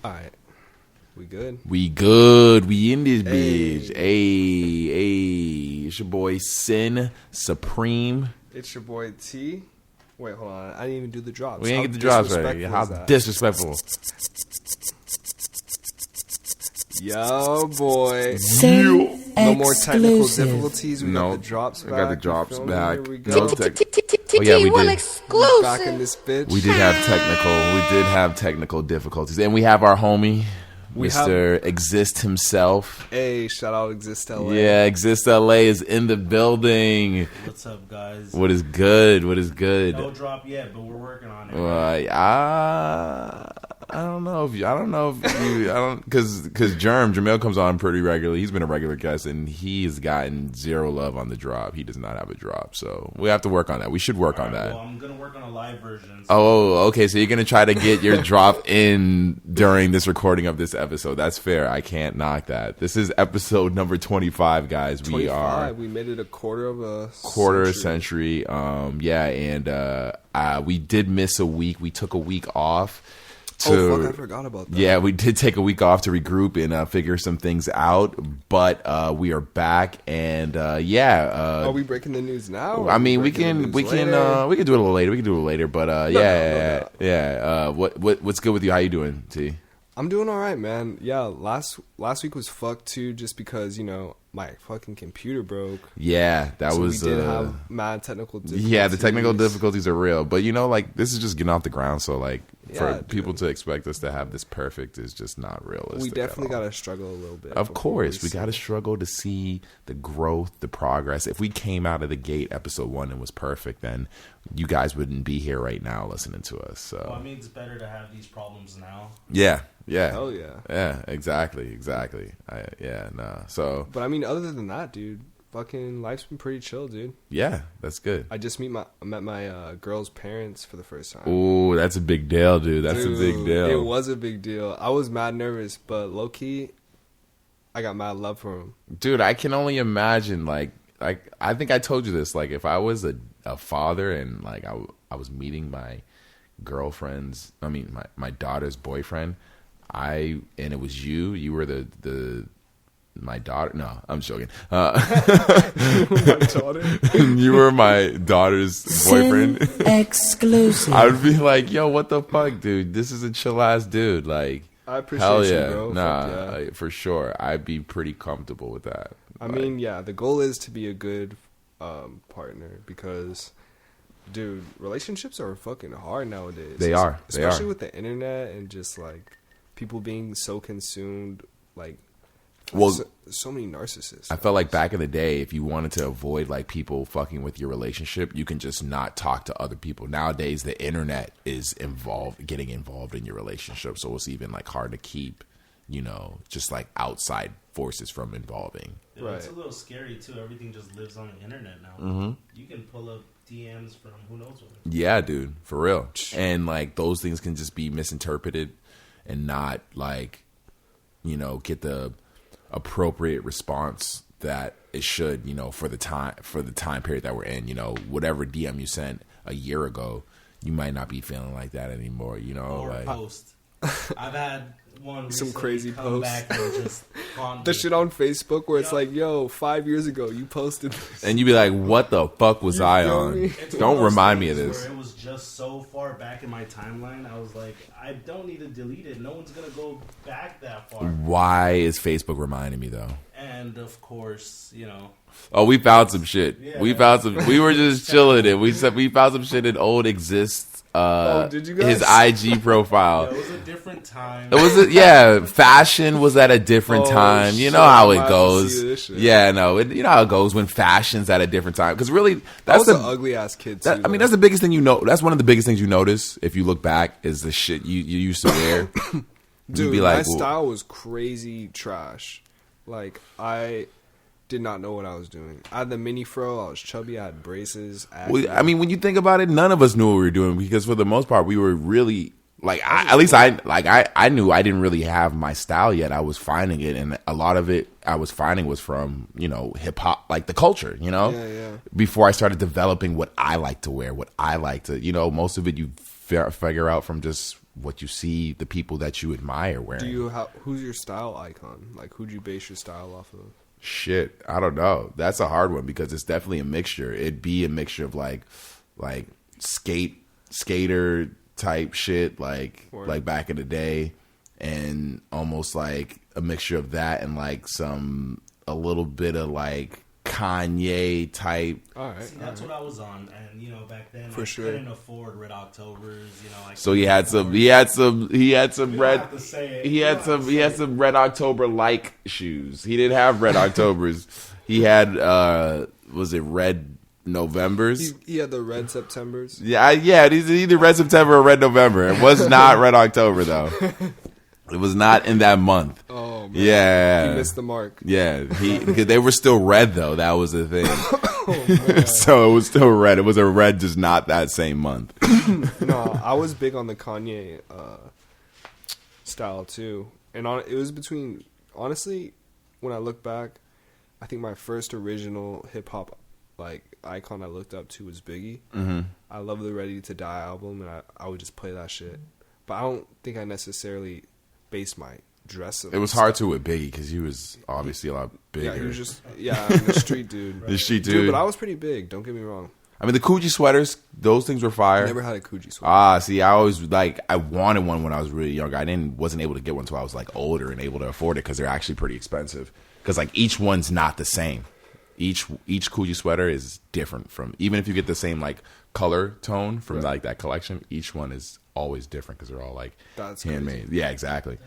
Alright. We good? We good. We in this bitch. Hey. It's your boy Sin Supreme. It's your boy T. Wait, hold on. I didn't even do the drops. We ain't get the drops right. How disrespectful. Yo, boy. No more technical difficulties. We got the drops back. We got the drops back. Here we go. Oh, yeah, we did. Exclusive. Back in this bitch. We did have technical difficulties. And we have our homie, Mr. Exist himself. Hey, shout out Exist LA. Yeah, Exist LA is in the building. What's up, guys? What is good? No drop yet, but we're working on it. I don't know if you, because Jamil comes on pretty regularly. He's been a regular guest, and he's gotten zero love on the drop. He does not have a drop, so we have to work on that. We should work on that. Well, I'm gonna work on a live version. Oh, okay. So you're gonna try to get your drop in during this recording of this episode. That's fair. I can't knock that. This is episode number 25, guys. 25. We made it a quarter of a century. We did miss a week. We took a week off. I forgot about that. Yeah, we did take a week off to regroup and figure some things out, but we are back, and are we breaking the news now? I mean, we can do it a little later. But what's good with you? How you doing, T? I'm doing all right, man. Yeah, last week was fucked too, just because my fucking computer broke. Yeah, we did have mad technical difficulties. Yeah, the technical difficulties are real, but this is just getting off the ground, so for people to expect us to have this perfect is just not realistic. We definitely got to struggle a little bit. Of course, we got to struggle to see the growth, the progress. If we came out of the gate episode 1 and was perfect, then you guys wouldn't be here right now listening to us. So well, I mean, it's better to have these problems now. Yeah. Hell yeah. Yeah, exactly. So, but I mean, other than that, dude, fucking life's been pretty chill, dude. Yeah, that's good. I just met my girl's parents for the first time. Ooh, that's a big deal, dude. That's a big deal. It was a big deal. I was mad nervous, but low key, I got mad love for him. Dude, I can only imagine. I think I told you this. If I was a father and I was meeting my girlfriend's, my daughter's boyfriend. And it was you. You were my daughter. No, I'm joking. My daughter. You were my daughter's boyfriend. Exclusive. I would be like, yo, what the fuck, dude? This is a chill ass dude. I appreciate hell you, yeah. bro. Nah, for sure. I'd be pretty comfortable with that. I mean, yeah, the goal is to be a good partner because, dude, relationships are fucking hard nowadays. They are. Especially with the internet and just people being so consumed, so many narcissists. I felt like back in the day, if you wanted to avoid people fucking with your relationship, you can just not talk to other people. Nowadays, the internet is getting involved in your relationship, so it's even hard to keep, just outside forces from involving. Yeah, right. It's a little scary too. Everything just lives on the internet now. Mm-hmm. You can pull up DMs from who knows what. Yeah, dude, for real. And those things can just be misinterpreted and not get the appropriate response that it should, for the time period that we're in. Whatever DM you sent a year ago, you might not be feeling like that anymore. Or post. I've had one some crazy come post. Back and just the shit on Facebook where it's yo, 5 years ago you posted this. And you be like, what the fuck was I on? Don't remind me of this. It was just so far back in my timeline. I was like, I don't need to delete it. No one's going to go back that far. Why is Facebook reminding me though? And of course, Oh, we found some shit. Yeah. We were just chilling it. We found some shit in old Exist. Did you guys? His IG profile. Yeah, it was a different time. Fashion was at a different time. You know how it goes. Yeah, no, you know how it goes when fashion's at a different time. Because really, that's an ugly ass kid too. That's the biggest thing That's one of the biggest things you notice if you look back is the shit you used to wear. Dude, be my style was crazy trash. I did not know what I was doing. I had the mini fro. I was chubby. I had braces. When you think about it, none of us knew what we were doing because for the most part, we were really I knew I didn't really have my style yet. I was finding it, and a lot of it I was finding was from hip hop, the culture. Yeah. Before I started developing what I like to wear, what I like to, most of it you figure out from just what you see the people that you admire wearing. Who's your style icon? Like, who'd you base your style off of? Shit, I don't know. That's a hard one because it's definitely a mixture. It'd be a mixture of like skater type shit, like back in the day, and almost like a mixture of that and like a little bit of like Kanye type. All right, see, that's what I was on, and back then I couldn't afford Red Octobers. So he had some Red October like shoes. He didn't have Red Octobers. He had was it Red Novembers? He had the Red Septembers. Yeah. It's either Red September or Red November. It was not Red October though. It was not in that month. Oh, man. Yeah. He missed the mark. Yeah. Because they were still red, though. That was the thing. So it was still red. It was a red, just not that same month. No, I was big on the Kanye style, too. And it was between, honestly, when I look back, I think my first original hip-hop icon I looked up to was Biggie. Mm-hmm. I love the Ready to Die album, and I would just play that shit. But I don't think I necessarily based my dress. It was hard to with Biggie because he was obviously a lot bigger. Yeah, he was just the street dude. The street dude. But I was pretty big. Don't get me wrong. I mean, the Cudi sweaters, those things were fire. I never had a Cudi sweater. See, I always I wanted one when I was really young. I wasn't able to get one until I was like older and able to afford it because they're actually pretty expensive. Because like each one's not the same. Each Cudi sweater is different from, even if you get the same like color tone from like that collection, each one is always different because they're all like handmade. Crazy. Yeah, exactly.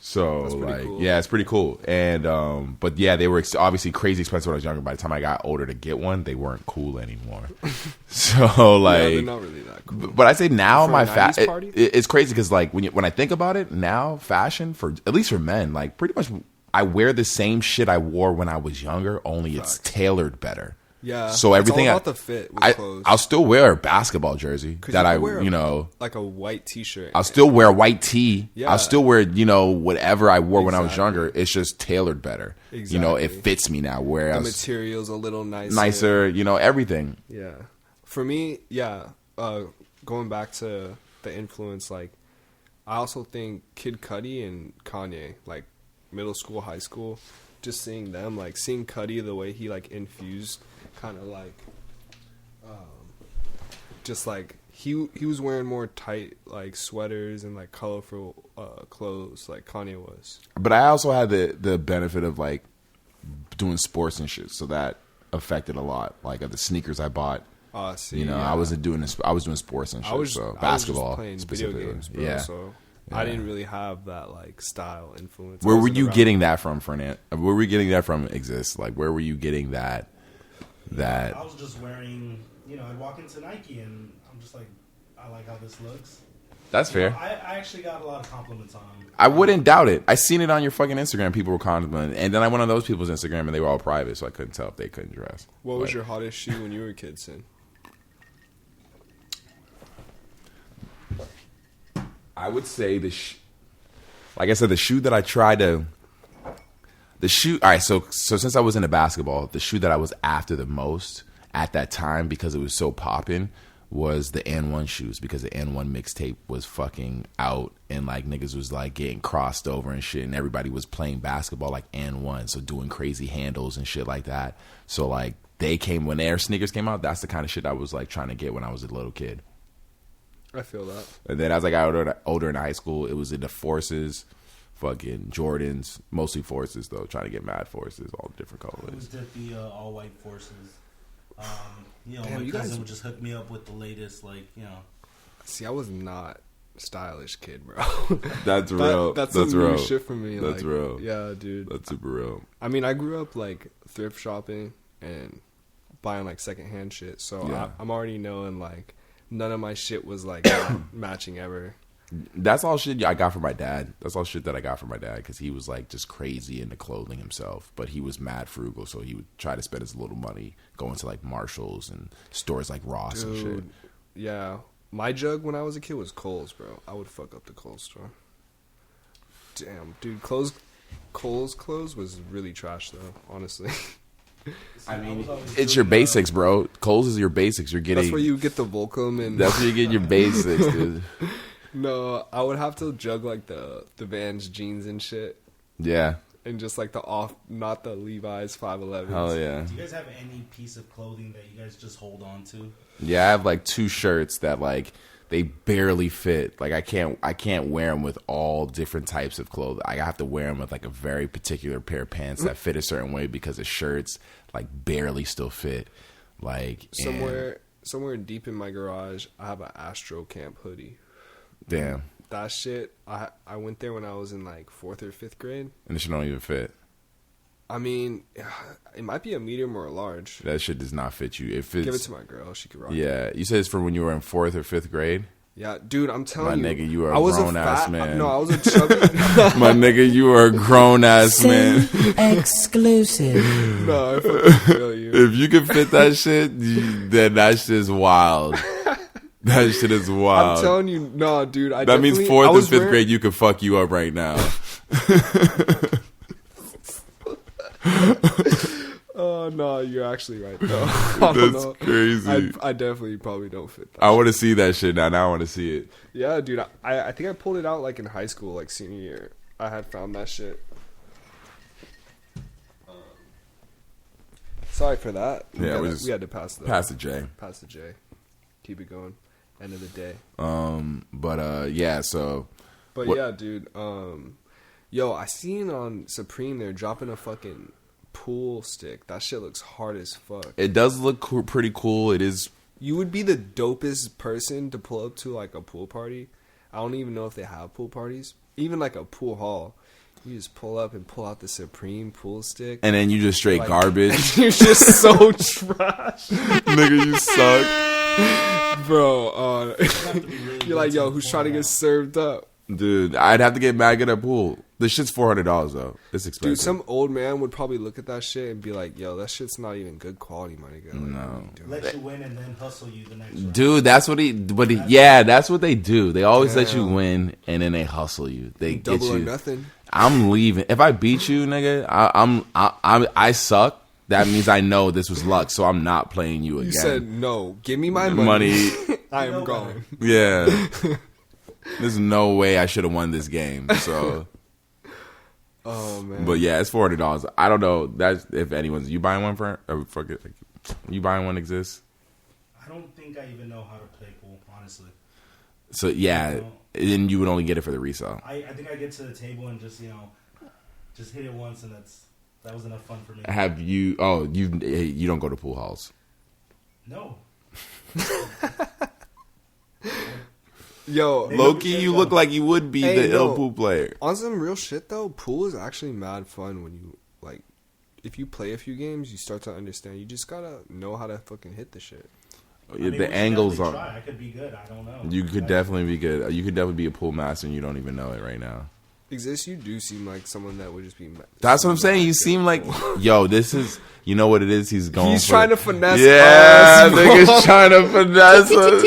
So like, cool. Yeah, it's pretty cool. And but yeah, they were obviously crazy expensive when I was younger. By the time I got older to get one, they weren't cool anymore. So like, they're not really that cool. But I say now for my it's crazy because like when I think about it now, fashion for at least for men, like pretty much I wear the same shit I wore when I was younger. Only it's tailored better. Yeah. So everything it's all about the fit with clothes. I'll still wear a basketball jersey that like a white t-shirt. I'll still wear a white tee. Yeah. I'll still wear, whatever I wore when I was younger. It's just tailored better. Exactly. It fits me now. Whereas the material's a little nicer, everything. Yeah. For me, going back to the influence, like I also think Kid Cudi and Kanye, like middle school, high school, just seeing them, like seeing Cudi, the way he like infused kind of like just like he was wearing more tight like sweaters and like colorful clothes like Kanye was. But I also had the benefit of like doing sports and shit, so that affected a lot. Like the sneakers I bought. I was doing sports and shit. So basketball, I was just playing video games, bro. Yeah. So I didn't really have that like style influence. Where were you getting that from, Fernand? Where were you getting that from? Like where were you getting that? I was just wearing, I'd walk into Nike and I'm just like, I like how this looks. That's fair. I actually got a lot of compliments on them. I wouldn't doubt it. I seen it on your fucking Instagram. People were complimenting, and then I went on those people's Instagram and they were all private, so I couldn't tell if they couldn't dress. What was your hottest shoe when you were a kid, Sin? I would say like I said, the shoe that I tried to. All right, so since I was into basketball, the shoe that I was after the most at that time because it was so poppin' was the N1 shoes because the N1 mixtape was fucking out and like niggas was like getting crossed over and shit and everybody was playing basketball like N1, so doing crazy handles and shit like that. So like when their sneakers came out, that's the kind of shit I was like trying to get when I was a little kid. I feel that. And then as I got older in high school, it was in the Forces. Fucking Jordans, mostly Forces though. Trying to get mad Forces, all different colors. I always did the all white Forces. Damn, my cousin would just hook me up with the latest, See, I was not a stylish kid, bro. That's real. That's real. New shit for me. That's real. Yeah, dude. That's super real. I mean, I grew up like thrift shopping and buying like secondhand shit, so yeah. I'm already knowing like none of my shit was like matching ever. That's all shit I got from my dad. That's all shit that I got from my dad because he was like just crazy into clothing himself, but he was mad frugal, so he would try to spend his little money going to like Marshalls and stores like Ross and shit. Yeah, my jug when I was a kid was Kohl's, bro. I would fuck up the Kohl's store. Damn, dude, Kohl's clothes was really trash though, honestly. I mean, it's your basics, bro. Kohl's is your basics. You're getting. That's where you get the Volcom and. That's where you get your basics, dude. No, I would have to jug like the Vans jeans and shit, Yeah. and just like the off, not the Levi's 511s. Hell yeah. Do you guys have any piece of clothing that you guys just hold on to? Yeah, I have like 2 shirts that like they barely fit. Like I can't wear them with all different types of clothes. I have to wear them with like a very particular pair of pants that fit a certain way because the shirts like barely still fit. Like Somewhere deep in my garage, I have an Astro Camp hoodie. Damn. That shit, I went there when I was in like 4th or 5th grade. And this shit don't even fit. I mean, it might be a medium or a large. That shit does not fit you. It fits. Give it to my girl. She could rock it. Yeah. You said it's from when you were in 4th or 5th grade? Yeah, dude, I'm telling My you. nigga, you are a grown-ass man. No, I was a chubby. My nigga, you are a grown-ass man. Exclusive. No, I fucking feel you. If you can fit that shit, then that shit is wild. That shit is wild. I'm telling you, no, dude. That means 4th and 5th grade, you could fuck you up right now. Oh, no, you're actually right, though. I don't That's know. crazy. I definitely probably don't fit that. I want to see that shit now. Now I want to see it. Yeah, dude. I think I pulled it out like in high school, like senior year. I had found that shit. Sorry for that. We had to pass the J. Pass the J. Keep it going. End of the day. Yeah. So. But what- yeah, dude. Yo, I seen on Supreme they're dropping a fucking pool stick. That shit looks hard as fuck. It does look pretty cool. It is. You would be the dopest person to pull up to like a pool party. I don't even know if they have pool parties. Even like a pool hall. You just pull up and pull out the Supreme pool stick. And then you just straight Like- garbage. You're just so trash. Nigga, you suck. Bro, have to be really you're like, good yo, to who's pull trying to it get out. served up? Dude, I'd have to get mad at a pool. This shit's $400 though. It's expensive. Dude, some old man would probably look at that shit and be like, yo, that shit's not even good quality, my nigga. Like, No. what are you doing? Let you win and then hustle you the next round. Dude, that's what yeah, that's what they do. They always let you Damn. win and then they hustle you. They get Double or you. nothing. I'm leaving. If I beat you, nigga, I suck. That means I know this was luck, so I'm not playing you again. You said, no, give me my money. I am know going. Yeah. There's no way I should have won this game. So, Oh, man. but yeah, it's $400. I don't know. That's if anyone's you buying one you buying one exists. I don't think I even know how to play pool, honestly. So yeah, then you would only get it for the resale. I think I get to the table and just just hit it once, and that was enough fun for me. Have you? Oh, you don't go to pool halls. No. Yo, Loki, you look like you would be Hey, the ill no. pool player. on some real shit, though, pool is actually mad fun when you, like, if you play a few games, you start to understand. You just gotta know how to fucking hit the shit. I mean, we The should angles definitely are. try. I could be good. I don't know. You could definitely be good. You could definitely be a pool master, and you don't even know it right now. Exist, you do seem like someone that would just be. That's what I'm saying. You seem like, yo, this is, you know what it is? He's going. He's for trying the- to finesse Yeah, us, bro. nigga's trying to finesse us.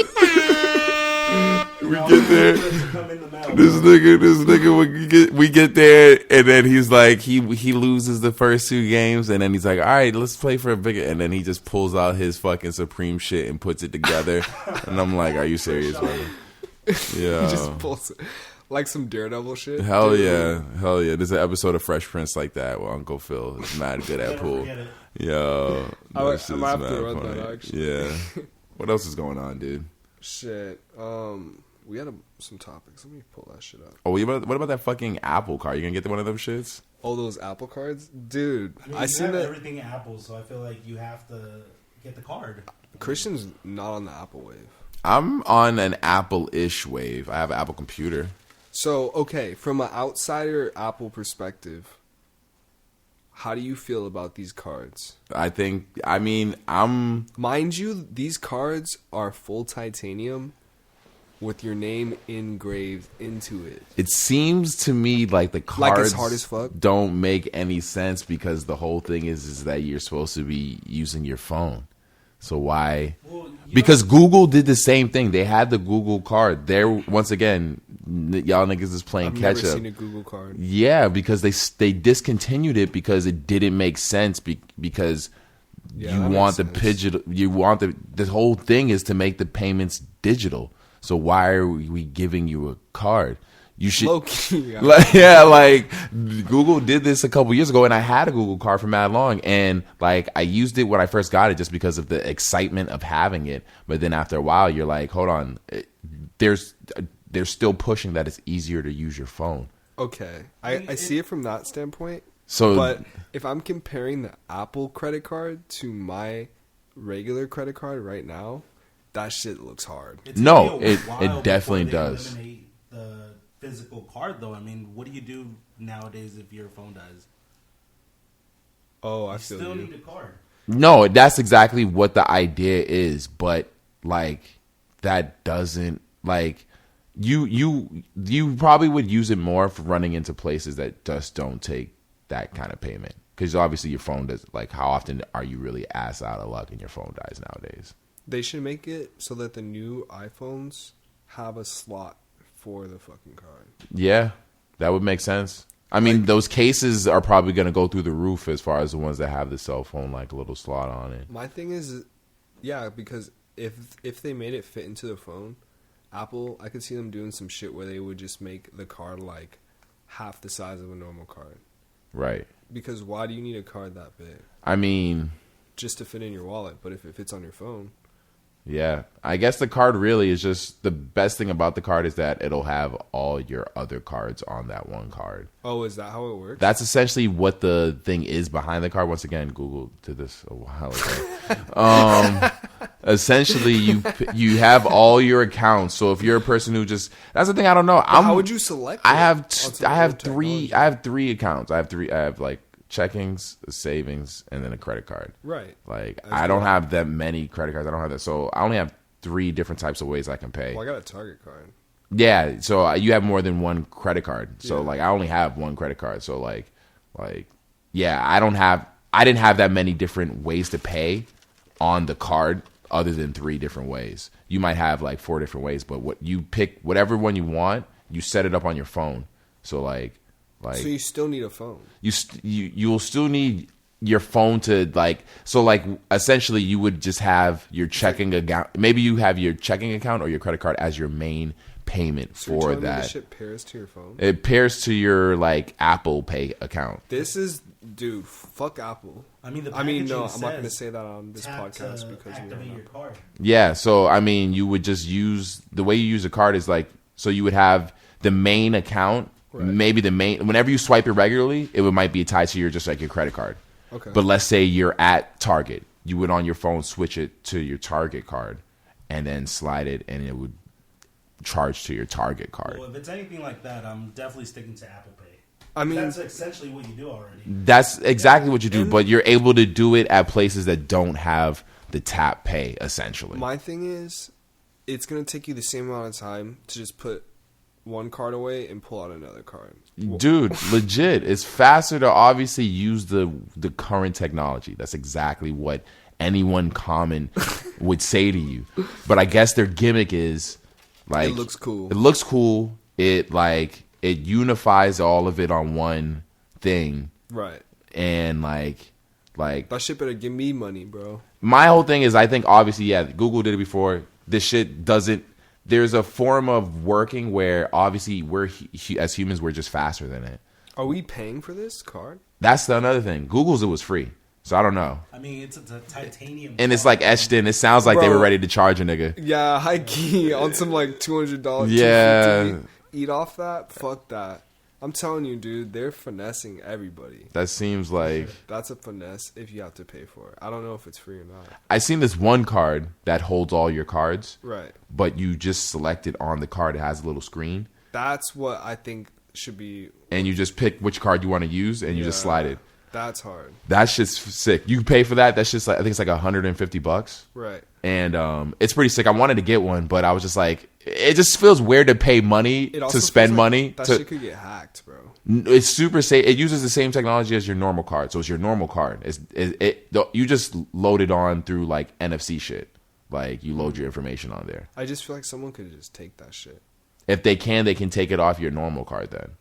We get there. Come in the mail, This bro. nigga, we get there, and then he's like, he loses the first 2 games, and then he's like, all right, let's play for a bigger, and then he just pulls out his fucking Supreme shit and puts it together, and I'm like, are you serious, man? Yeah. He just pulls it. Like some Daredevil shit. Hell Dude. yeah. There's an episode of Fresh Prince like that where Uncle Phil is mad good at Never pool. forget it. Yo, I that might shit's have to mad run funny. that, actually. Yeah. What else is going on, dude? Shit. We had some topics. Let me pull that shit up. Oh, what about that fucking Apple car? You gonna get one of them shits? Oh, those Apple cards, dude. I mean, I you seen have that. everything Apple, so I feel like you have to get the card. Christian's not on the Apple wave. I'm on an Apple-ish wave. I have an Apple computer. So, okay, from an outsider Apple perspective, how do you feel about these cards? I'm Mind you, these cards are full titanium with your name engraved into it. It seems to me like the Like cards it's hard as fuck? don't make any sense because the whole thing is that you're supposed to be using your phone. So why? Well, Because Google did the same thing. They had the Google card. There, once again, y'all niggas is playing I've catch never up. seen a Google card. Yeah, because they discontinued it because it didn't make sense because Yeah, you that want makes the sense. digital. You want the whole thing is to make the payments digital. So why are we giving you a card? You should, Low key, like Google did this a couple years ago, and I had a Google card for mad long, and like I used it when I first got it just because of the excitement of having it. But then after a while, you're like, hold on, they're still pushing that it's easier to use your phone. Okay, I see it from that standpoint. So, but if I'm comparing the Apple credit card to my regular credit card right now, that shit looks hard. No, it definitely does. Eliminate the physical card, though. I mean, what do you do nowadays if your phone dies? Oh, I You feel still you. need a card. No, that's exactly what the idea is, but like that doesn't like you probably would use it more for running into places that just don't take that kind of payment, because obviously your phone does. Like, how often are you really ass out of luck and your phone dies nowadays? They should make it so that the new iPhones have a slot for the fucking card. Yeah, that would make sense. I mean, those cases are probably going to go through the roof as far as the ones that have the cell phone like little slot on it. My thing is, yeah, because if they made it fit into the phone, Apple, I could see them doing some shit where they would just make the card like half the size of a normal card. Right. Because why do you need a card that big? I mean, just to fit in your wallet, but if it fits on your phone. Yeah, I guess the card really is just, the best thing about the card is that it'll have all your other cards on that one card. Oh, is that how it works? That's essentially what the thing is behind the card. Once again, Google did this a while ago. Essentially, you have all your accounts. So if you're a person who just, that's the thing I don't know. How would you select? I have three accounts. I have like checkings, a savings, and then a credit card. Right. Like, I don't have that many credit cards. I don't have that. So I only have 3 different types of ways I can pay. Well, I got a Target card. Yeah. So you have more than one credit card. So Yeah. like, I only have one credit card. So like, yeah, I didn't have that many different ways to pay on the card other than 3 different ways. You might have like 4 different ways, but what you pick, whatever one you want, you set it up on your phone. So like, so you still need a phone. You'll still need your phone to like, so like essentially you would just have your checking account. Maybe you have your checking account or your credit card as your main payment So you're for telling me that. this shit pairs to your phone. It pairs to your like Apple Pay account. This is, dude, fuck Apple. I mean, no, I'm not going to say that on this podcast because activate your card. Yeah, so I mean, you would just use, the way you use a card is like, so you would have the main account. Right. Maybe whenever you swipe it regularly, might be tied to just like your credit card. Okay. But let's say you're at Target, you would on your phone switch it to your Target card, and then slide it, and it would charge to your Target card. Well, if it's anything like that, I'm definitely sticking to Apple Pay. I mean, that's essentially what you do already. That's exactly what you do, but you're able to do it at places that don't have the tap pay, essentially. My thing is, it's going to take you the same amount of time to just put one card away and pull out another card. Dude, legit. It's faster to obviously use the current technology. That's exactly what anyone common would say to you. But I guess their gimmick is like, it looks cool. It looks cool. It unifies all of it on one thing. Right. And like that shit better give me money, bro. My whole thing is, I think obviously, yeah, Google did it before. This shit doesn't. There's a form of working where obviously as humans, we're just faster than it. Are we paying for this card? That's another thing. Google's, it was free. So I don't know. I mean, it's a titanium. And it's like etched in. It sounds like they were ready to charge a nigga. Yeah, high key on some like $200. Yeah. Eat off that? Fuck that. I'm telling you, dude, they're finessing everybody. That seems like... That's a finesse if you have to pay for it. I don't know if it's free or not. I seen this one card that holds all your cards. Right. But you just select it on the card. It has a little screen. That's what I think should be... And you just pick which card you want to use, and you just slide it. That's hard. That shit's sick. You pay for that. That's just like, I think it's like $150. Right. And it's pretty sick. I wanted to get one, but I was just like, it just feels weird to pay money to spend money. That shit could get hacked, bro. It's super safe. It uses the same technology as your normal card, so it's your normal card. You just load it on through like NFC shit. Like you load your information on there. I just feel like someone could just take that shit. If they can take it off your normal card then.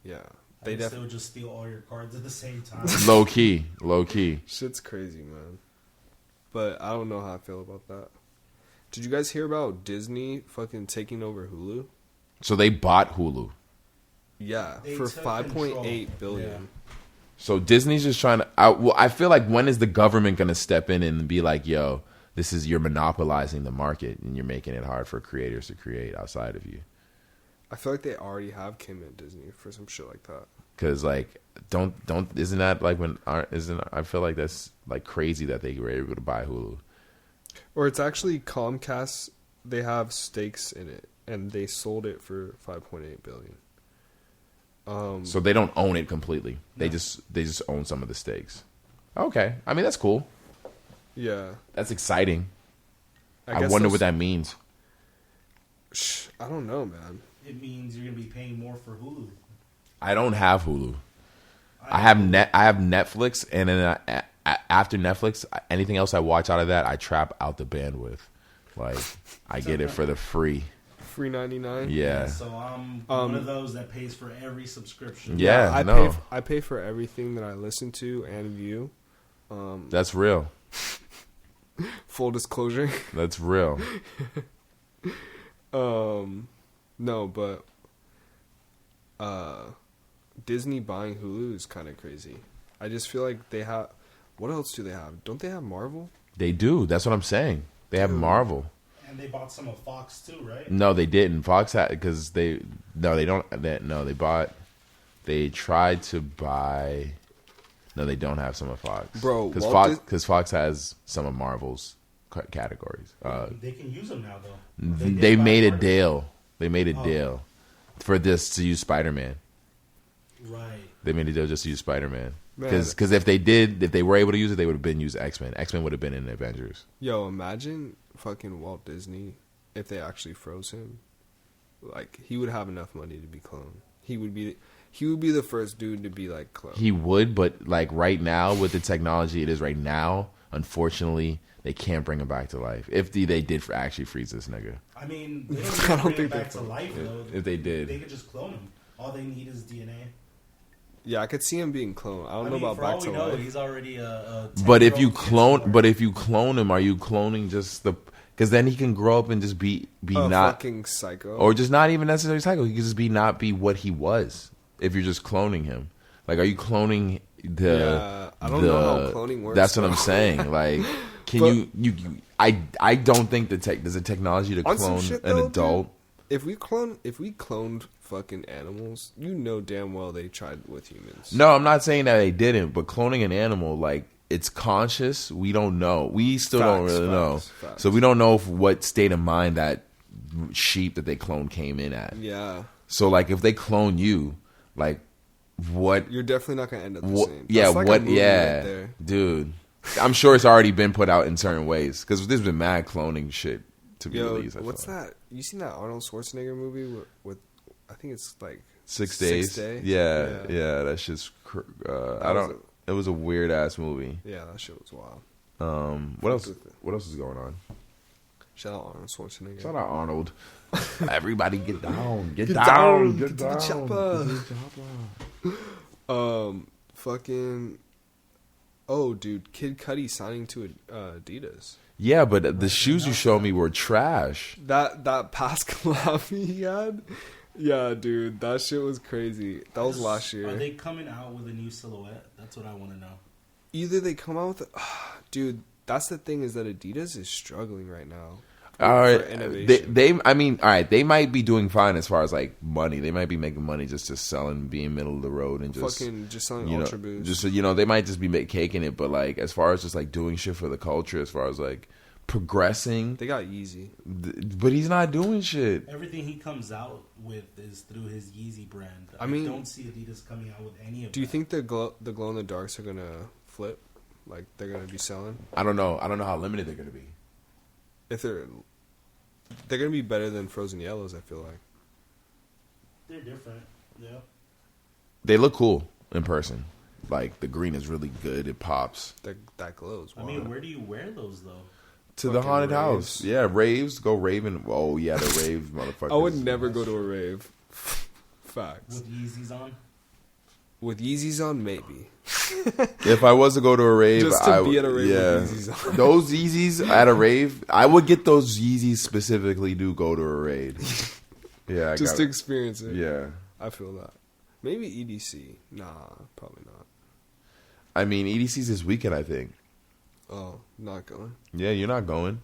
Yeah. They would just steal all your cards at the same time. Low key. Shit's crazy, man. But I don't know how I feel about that. Did you guys hear about Disney fucking taking over Hulu? So they bought Hulu. Yeah, They for took 5.8 billion. Yeah. So Disney's just trying to. I feel like when is the government going to step in and be like, "Yo, you're monopolizing the market and you're making it hard for creators to create outside of you." I feel like they already have Kim at Disney for some shit like that. Because like, isn't that like I feel like that's like crazy that they were able to buy Hulu. Or it's actually Comcast. They have stakes in it, and they sold it for 5.8 billion. So they don't own it completely. No. They just own some of the stakes. Okay, I mean that's cool. Yeah, that's exciting. I guess wonder what that means. I don't know, man. It means you're gonna be paying more for Hulu. I don't have Hulu. I have Netflix, and then after Netflix, anything else I watch out of that, I trap out the bandwidth. Like I get it for the free. Free 99. Yeah. So I'm one of those that pays for every subscription. Yeah, I pay for everything that I listen to and view. That's real. Full disclosure. That's real. No, but Disney buying Hulu is kind of crazy. I just feel like they have. What else do they have? Don't they have Marvel? They do. That's what I'm saying. They have Marvel. And they bought some of Fox too, right? No, they didn't. Fox had because they don't. They tried to buy. No, they don't have some of Fox, bro. Because Fox has some of Marvel's categories. They can use them now, though. They made a deal. They made a deal for this to use Spider-Man. Right. They made a deal just to use Spider-Man. Because if they were able to use it, they would have been used X-Men. X-Men would have been in the Avengers. Yo, imagine fucking Walt Disney if they actually froze him. Like, he would have enough money to be cloned. He would be the first dude to be like cloned. He would, but like right now with the technology it is right now, unfortunately, they can't bring him back to life. If they did actually freeze this nigga. I mean, they don't bring him back to life though. If they did, they could just clone him. All they need is DNA. Yeah, I could see him being cloned. I don't know about back to life. He's already a but if you clone him, are you cloning just the? Because then he can grow up and just be not fucking psycho, or just not even necessarily psycho. He could just not be what he was. If you're just cloning him, like, are you cloning the? Yeah, I don't know how cloning works. That's what I'm saying. Like, can you? I don't think there's a technology to clone an adult. Dude, if we cloned fucking animals, you know damn well they tried with humans. No, I'm not saying that they didn't, but cloning an animal, like, it's conscious. We don't know. We still don't really know. So we don't know what state of mind that sheep that they cloned came in at. Yeah. So like, if they clone you, like, what? You're definitely not gonna end up the same. Yeah. Like what? Yeah, right there. Dude. I'm sure it's already been put out in certain ways because there's been mad cloning shit to be released. What's that? You seen that Arnold Schwarzenegger movie with I think it's like 6 Days. Yeah. That shit's. It was a weird ass movie. Yeah, that shit was wild. What else? What else is going on? Shout out Arnold Schwarzenegger. Shout out Arnold. Everybody get down. Get down. Get to the chopper. Fucking. Oh, dude, Kid Cudi signing to Adidas. Yeah, but the shoes you showed me were trash. That past collab he had. Yeah, dude, that shit was crazy. That was last year. Are they coming out with a new silhouette? That's what I want to know. Either they come out with, dude. That's the thing is that Adidas is struggling right now. All right, I mean, all right, they might be doing fine as far as like money. They might be making money just selling, being middle of the road, and just selling Ultra Boost. Just they might just be caking it. But like as far as just like doing shit for the culture, as far as like progressing, they got Yeezy, but he's not doing shit. Everything he comes out with is through his Yeezy brand. I mean, don't see Adidas coming out with any of. Do you think the glow in the darks are gonna flip? Like they're gonna be selling? I don't know. I don't know how limited they're gonna be. If they're gonna be better than Frozen Yellows, I feel like. They're different, yeah. They look cool in person. Like the green is really good. It pops. That glows. Wow. I mean, where do you wear those though? To the haunted house. Yeah, raves. Go raving. Oh yeah, the rave motherfucker. I would never go to a rave. Facts. With Yeezys on? With Yeezys on, maybe. If I was to go to a rave, Just to be at a rave yeah, with Yeezys on. those Yeezys at a rave, I would get those Yeezys specifically to go to a rave. Yeah, Just to experience it. Yeah, I feel that. Maybe EDC. Nah, probably not. I mean, EDC's this weekend, I think. Oh, not going. Yeah, you're not going.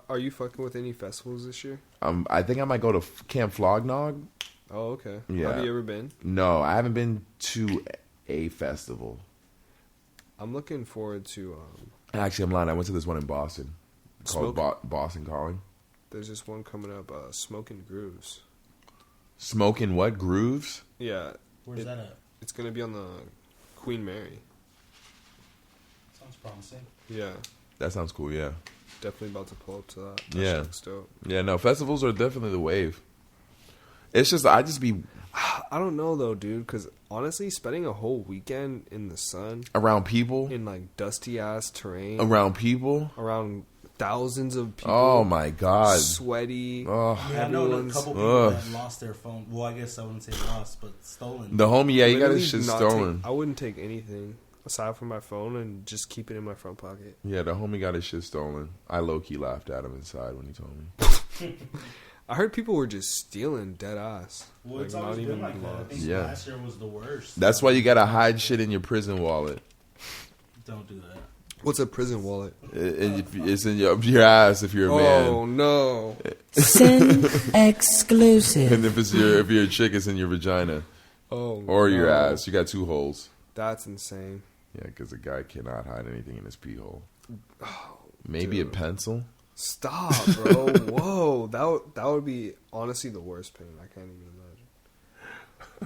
Are you fucking with any festivals this year? I think I might go to Camp Flognog. Oh, okay. Yeah. Have you ever been? No, I haven't been to a festival. I'm looking forward to. Actually, I'm lying. I went to this one in Boston called Smoke? Boston Calling. There's this one coming up, Smoking Grooves. Smoking what? Grooves? Yeah. Where's that at? It's gonna be on the Queen Mary. Sounds promising. Yeah. That sounds cool, yeah. Definitely about to pull up to that. That Yeah. shit looks dope. Yeah, no, festivals are definitely the wave. It's just, I just be I don't know though, dude, because honestly, spending a whole weekend in the sun, around people. in like dusty ass terrain, Around people. around thousands of people. Oh, my God. Sweaty. Oh. Yeah, I know a Everyone's- couple people Ugh. that lost their phone. Well, I guess I wouldn't say lost, but stolen. The homie, yeah, he got Literally his shit not stolen. I wouldn't take anything aside from my phone and just keep it in my front pocket. Yeah, the homie got his shit stolen. I low-key laughed at him inside when he told me. I heard people were just stealing dead ass. Well, it's always been like that. I think Yeah. last year was the worst. That's why you gotta hide shit in your prison wallet. Don't do that. What's a prison wallet? It's in your ass if you're a man. Oh no! Sin exclusive. And if you're a chick, it's in your vagina Oh, or your no. ass. You got 2 holes. That's insane. Yeah, because a guy cannot hide anything in his pee hole. Maybe a dude. pencil. Stop, bro. Whoa, that would be honestly the worst pain. I can't even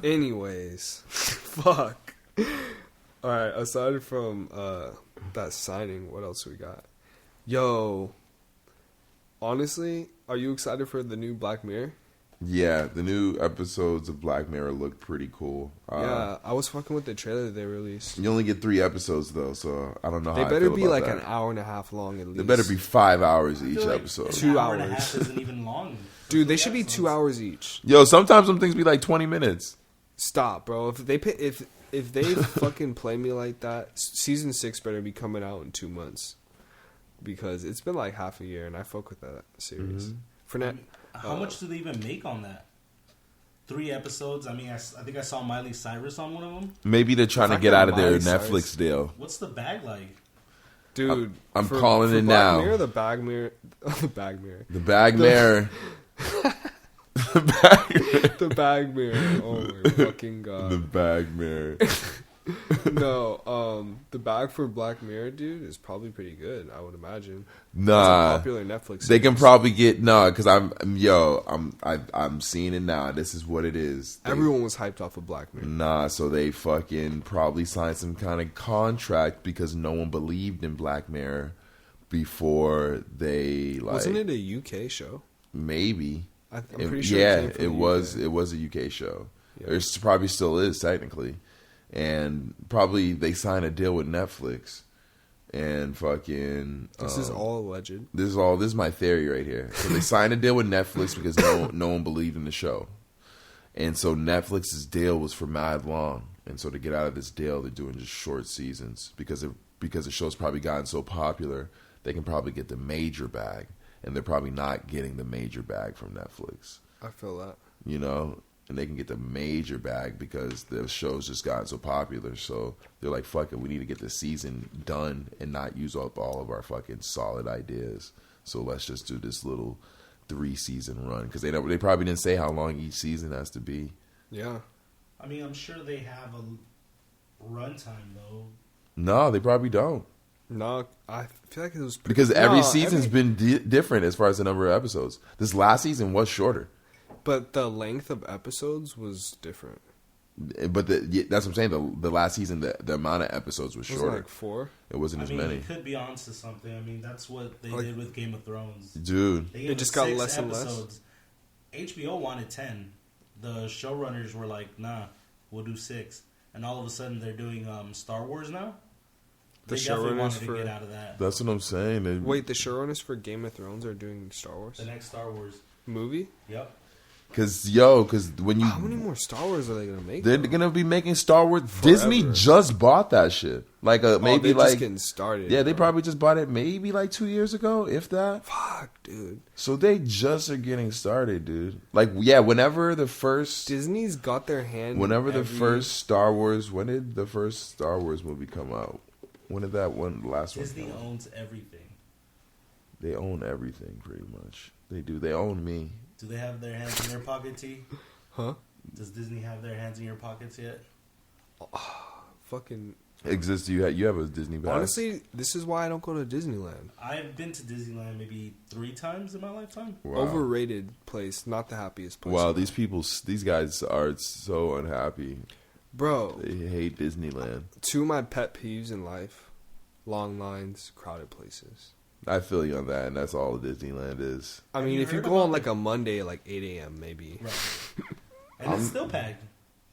imagine. Anyways, fuck. All right. Aside from that signing, what else we got? Yo, honestly, are you excited for the new Black Mirror? Yeah, the new episodes of Black Mirror look pretty cool. Yeah, I was fucking with the trailer they released. You only get 3 episodes though, so I don't know. They how better I feel be about like that. an hour and a half long at least. They better be 5 hours I each feel like episode. an 2 hour and a hours. half isn't even long. Dude, they For should be episodes. 2 hours each. Yo, sometimes some things be like 20 minutes. Stop, bro. If they if they fucking play me like that, season 6 better be coming out in 2 months, because it's been like half a year and I fuck with that series. Mm-hmm. For now, How much do they even make on that? 3 episodes. I mean, I think I saw Miley Cyrus on one of them. Maybe they're trying to Fucking get out of their Miley Netflix Cyrus. deal. What's the bag like? dude, I'm for- calling for it Black now. Mirror, the bag mirror, the bag mirror, The bag mirror. the bag mirror. Oh my fucking The god! bag mirror. No, the bag for Black Mirror, dude, is probably pretty good. I would imagine. It's a Nah, popular Netflix. they can series. probably get because I'm seeing it now. This is what it is. Everyone was hyped off of Black Mirror. Nah, so they fucking probably signed some kind of contract because no one believed in Black Mirror before they like. Wasn't it a UK show? Maybe. I'm pretty sure. Yeah, it came from it the was. UK. It was a UK show. Yeah. It probably still is technically, and probably they signed a deal with Netflix, and fucking. This is all alleged. This is my theory right here. So they signed a deal with Netflix because no one believed in the show, and so Netflix's deal was for mad long, and so to get out of this deal, they're doing just short seasons because the show's probably gotten so popular, they can probably get the major bag, and they're probably not getting the major bag from Netflix, I feel that. you know. And they can get the major bag because the show's just gotten so popular. So they're like, fuck it, we need to get the season done and not use up all of our fucking solid ideas. So let's just do this little 3-season run. Because they probably didn't say how long each season has to be. Yeah. I mean, I'm sure they have a runtime though. No, they probably don't. No, I feel like it was Because every No, season's been different as far as the number of episodes. This last season was shorter. But the length of episodes was different. But that's what I'm saying. The last season, the amount of episodes was It was shorter. like 4. It wasn't I as mean, many. it could be onto something. I mean, that's what they Like- did with Game of Thrones. Dude. They It just got 6 less and less? episodes. HBO wanted 10. The showrunners were like, "Nah, we'll do 6." And all of a sudden, they're doing Star Wars now. The They definitely showrunners wanted to for- get out of that. That's what I'm saying. Wait, the showrunners for Game of Thrones are doing Star Wars The next Star Wars. movie? Yep. Because when you... How many more Star Wars are they going to make? They're going to be making Star Wars. Disney just bought that shit. Like, maybe they're just getting started. Yeah, they probably just bought it maybe like 2 years ago, if that. Fuck, dude. So they just are getting started, dude. Like, yeah, whenever the first... Disney's got their hand Whenever the first Star Wars... When did the first Star Wars movie come out? When did that one, the last one Disney come out? owns everything. They own everything, pretty much. They do. They own me. Do they have their hands in your pocket, T? Huh? Does Disney have their hands in your pockets yet? Fucking... Exists. You have a Disney pass. Honestly, this is why I don't go to Disneyland. I've been to Disneyland maybe 3 times in my lifetime. Wow. Overrated place, not the happiest place. Wow, these guys are so unhappy. Bro, They hate Disneyland. 2 of my pet peeves in life: long lines, crowded places. I feel you on that, and that's all Disneyland is. I Have mean, you if you heard go about on like a Monday, like 8 a.m., maybe. Right. And it's still packed.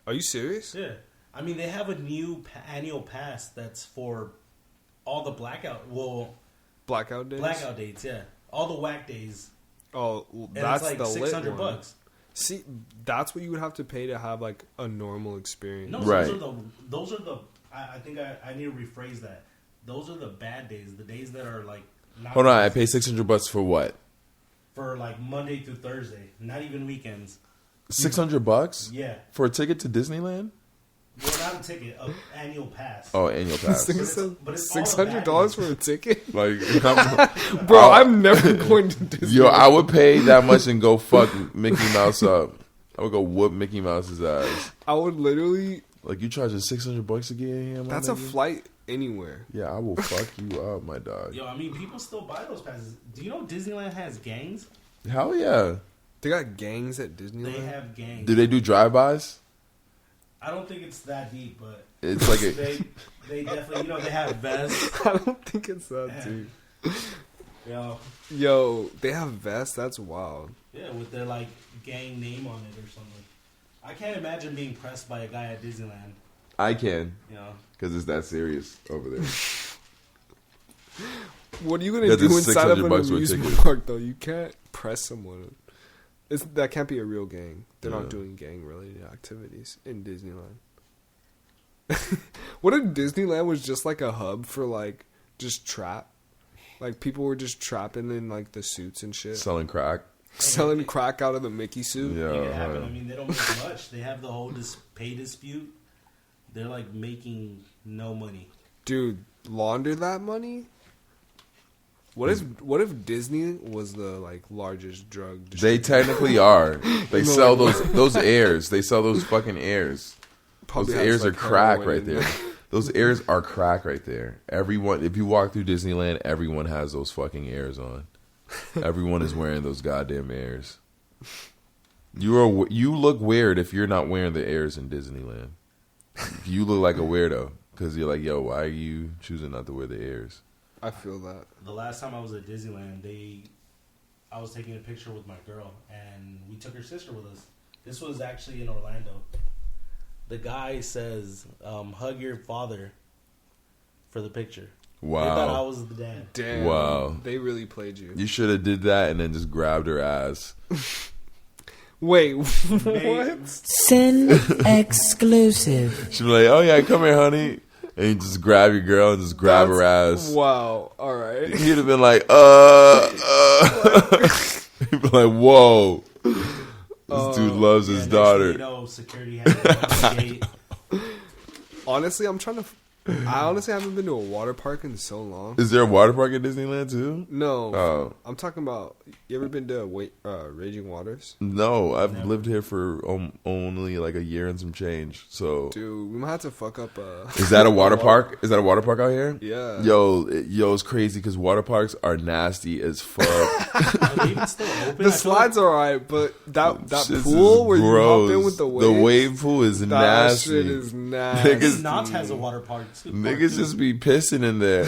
Are you serious? Yeah. I mean, they have a new annual pass that's for all the blackout dates, yeah. All the whack days. Oh, And that's it's like the lit $600. one. See, that's what you would have to pay to have like a normal experience. No, Right. those are the I think I need to rephrase that. Those are the bad days, the days that are like not Hold on, I pay $600 for what? for like Monday through Thursday, not even weekends. $600 Yeah. for a ticket to Disneyland? Well, not a ticket, an annual pass. Oh, annual pass. But it's all $600 for a ticket, Like, bro. I'm never going to Disney. yo, I would pay that much and go fuck Mickey Mouse up. I would go whoop Mickey Mouse's ass. I would literally. Like, you charging $600 to get in here? My That's a nigga? flight anywhere. Yeah, I will fuck you up, my dog. Yo, I mean, people still buy those passes. Do you know Disneyland has gangs? Hell yeah. They got gangs at Disneyland. They have gangs. Do they do drive-bys? I don't think it's that deep, but It's like a... they definitely, they have vests. I don't think it's that deep. Yo, they have vests. That's wild. Yeah, with their like gang name on it or something. I can't imagine being pressed by a guy at Disneyland. I can, You know, because it's that serious over there. What are you gonna That's do a inside of $600 an for a amusement ticket. park though? You can't press someone. That can't be a real gang. They're not Yeah. doing gang-related activities in Disneyland. What if Disneyland was just like a hub for like just trap? Like people were just trapping in like the suits and shit, Selling crack. selling crack out of the Mickey suit. Yeah. make it happen. I mean, they don't make much. They have the whole pay dispute. They're like making no money. Dude, launder that money. What if Disney was the like largest drug They distributor? technically are. They No, sell like- those airs. They sell those fucking airs. Probably Those has, airs like, are crack heroin right in there. Those airs are crack right there. Everyone, if you walk through Disneyland, everyone has those fucking airs on. Everyone is wearing those goddamn airs. You look weird if you're not wearing the airs in Disneyland. You look like a weirdo because you're like, yo, why are you choosing not to wear the airs? I feel that. The last time I was at Disneyland, I was taking a picture with my girl, and we took her sister with us. This was actually in Orlando. The guy says, hug your father for the picture. Wow. They thought I was the dad. Damn. Wow. They really played you. You should have did that and then just grabbed her ass. Wait, what? Sin exclusive. She'd be like, oh yeah, come here, honey. And you just grab your girl and just grab her ass. Wow. All right. He'd have been like, He'd be like, whoa. This dude loves his Next daughter. thing you know, security had to open the gate. Honestly, I honestly haven't been to a water park in so long. Is there a water park at Disneyland too? No. Oh. I'm talking about, you ever been to Raging Waters? No, I've lived here for only like a year and some change. So Dude, we might have to fuck up is that a water park? Is that a water park out here? Yeah. Yo, it's crazy because water parks are nasty as fuck. Are they even still open? The slides are alright, but that Shit pool is where you hop in gross. with the waves, The wave pool is that nasty. shit is nasty. Niggas- Knott's has a water park too. Niggas just be pissing in there.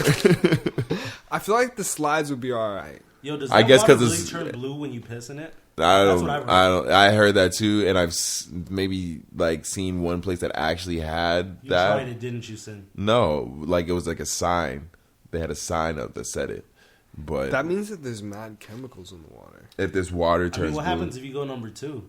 I feel like the slides would be alright. Yo, does I that guess water 'cause really it's- turn blue when you piss in it? I That's don't. what I've heard. I don't. I heard that too, and I've maybe like seen one place that actually had You that. tried it, didn't you, Sin? No, like it was like a sign. They had a sign up that said it. But That means that there's mad chemicals in the water. if this water I turns mean, what blue, happens if you go number 2?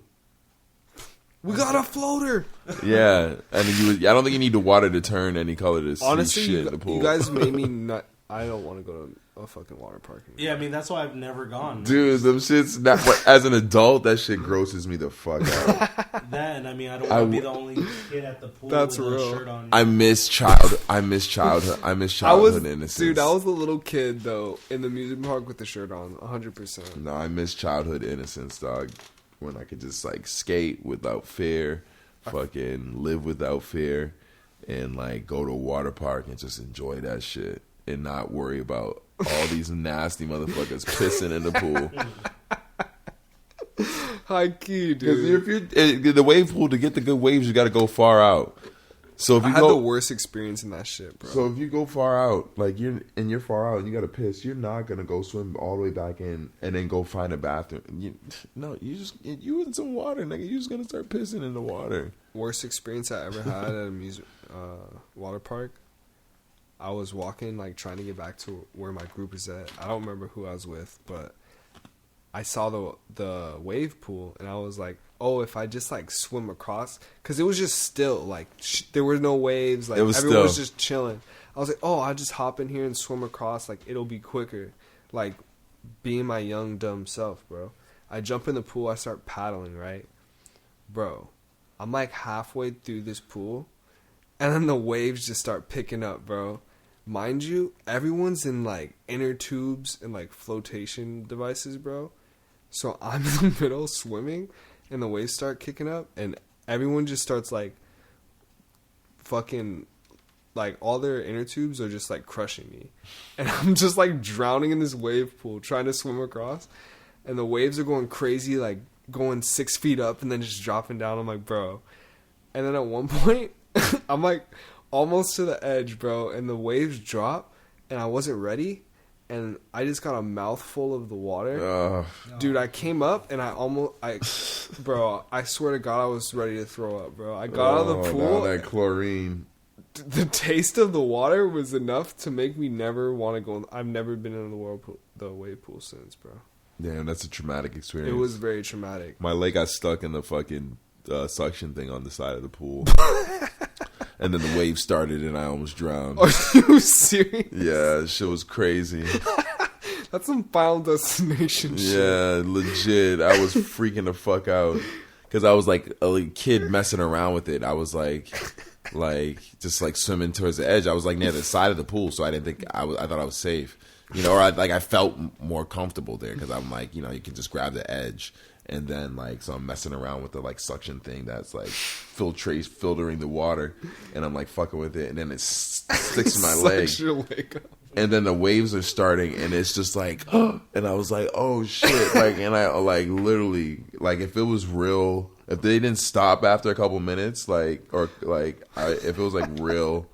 We got a floater. Yeah, and I don't think you need the water to turn any color to Honestly, see shit in the pool. you guys made me not. I don't want to go to a fucking water park anymore. Yeah, I mean, that's why I've never gone. Dude, them shit's not. As an adult, that shit grosses me the fuck out. That, and I mean, I don't want to be the only kid at the pool That's with real. a shirt on. I miss childhood innocence. Dude, I was a little kid though in the music park with the shirt on, 100%. No, I miss childhood innocence, dog. When I could just like skate without fear, fucking live without fear, and like go to a water park and just enjoy that shit and not worry about all these nasty motherfuckers pissing in the pool. High key, dude. Because if you're the wave pool, to get the good waves, you got to go far out. So if I you had go, the worst experience in that shit, bro. so if you go far out, like you're far out and you got to piss, you're not gonna go swim all the way back in and then go find a bathroom. You in some water, nigga. You just gonna start pissing in the water. Worst experience I ever had at a music water park. I was walking, like trying to get back to where my group is at. I don't remember who I was with, but I saw the wave pool, and I was like, "Oh, if I just like swim across," because it was just still like there were no waves, like everyone was just chilling. I was like, "Oh, I'll just hop in here and swim across, like it'll be quicker." Like being my young dumb self, bro. I jump in the pool, I start paddling, right, bro. I'm like halfway through this pool, and then the waves just start picking up, bro. Mind you, everyone's in like inner tubes and like flotation devices, bro. So I'm in the middle swimming, and the waves start kicking up, and everyone just starts like fucking, like all their inner tubes are just like crushing me, and I'm just like drowning in this wave pool trying to swim across, and the waves are going crazy, like going 6 feet up and then just dropping down. I'm like, bro. And then at one point, I'm like almost to the edge, bro, and the waves drop, and I wasn't ready, and I just got a mouthful of the water. Dude, I came up, and bro, I swear to God, I was ready to throw up, bro. I got out of the pool. That chlorine. The taste of the water was enough to make me never want to go. I've never been in the wave pool since, bro. Damn, that's a traumatic experience. It was very traumatic. My leg got stuck in the fucking suction thing on the side of the pool. And then the wave started and I almost drowned. Are you serious? Yeah, shit was crazy. That's some Final Destination shit. Yeah, legit. I was freaking the fuck out. Because I was like a kid messing around with it. I was like just like swimming towards the edge. I was like near the side of the pool, so I didn't think I thought I was safe. You know, or I felt more comfortable there because I'm like, you know, you can just grab the edge. And then, like, so I'm messing around with the, like, suction thing that's, like, filtering the water. And I'm, like, fucking with it. And then it sticks in my leg. Your leg up. And then the waves are starting. And it's just, like, and I was like, oh, shit. Like, and I, like, literally, like, if it was real, if they didn't stop after a couple minutes, like, or, like, if it was, like, real